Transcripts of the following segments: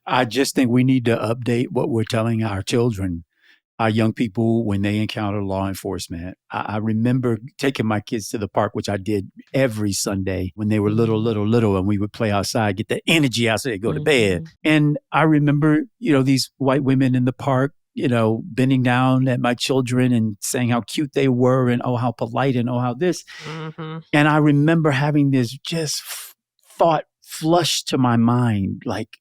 I just think we need to update what we're telling our children, our young people, when they encounter law enforcement. I remember taking my kids to the park, which I did every Sunday when they were little, and we would play outside, get the energy out so they go to bed. And I remember, these white women in the park, bending down at my children and saying how cute they were and, oh, how polite and, oh, how this. And I remember having this just thought flush to my mind, like,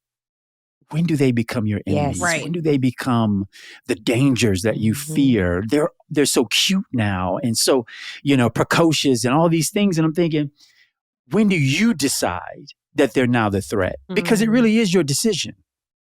when do they become your enemies? Yes. Right. When do they become the dangers that you fear? They're so cute now and so, precocious and all these things. And I'm thinking, when do you decide that they're now the threat? Because it really is your decision.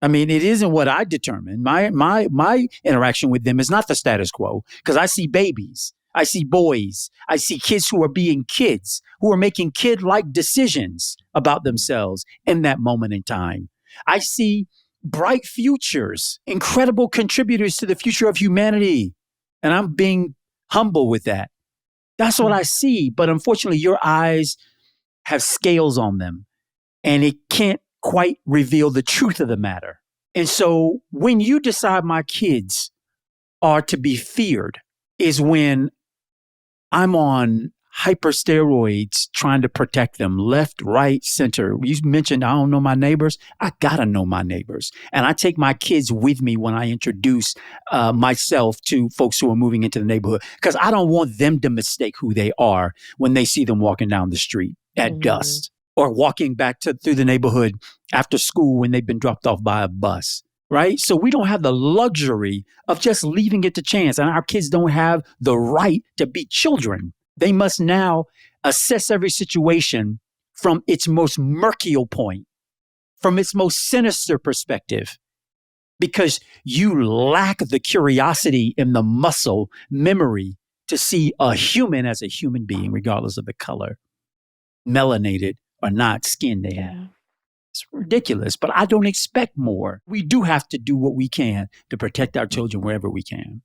I mean, it isn't what I determine. My interaction with them is not the status quo, because I see babies. I see boys. I see kids who are being kids, who are making kid-like decisions about themselves in that moment in time. I see bright futures, incredible contributors to the future of humanity. And I'm being humble with that. That's what I see. But unfortunately, your eyes have scales on them, and it can't quite reveal the truth of the matter. And so when you decide my kids are to be feared is when I'm on hypersteroids trying to protect them left, right, center. You mentioned I don't know my neighbors. I got to know my neighbors. And I take my kids with me when I introduce myself to folks who are moving into the neighborhood, because I don't want them to mistake who they are when they see them walking down the street at dusk or walking back through the neighborhood after school when they've been dropped off by a bus. Right? So we don't have the luxury of just leaving it to chance. And our kids don't have the right to be children. They must now assess every situation from its most mercurial point, from its most sinister perspective, because you lack the curiosity and the muscle memory to see a human as a human being, regardless of the color, melanated or not, skin they have. It's ridiculous, but I don't expect more. We do have to do what we can to protect our children wherever we can.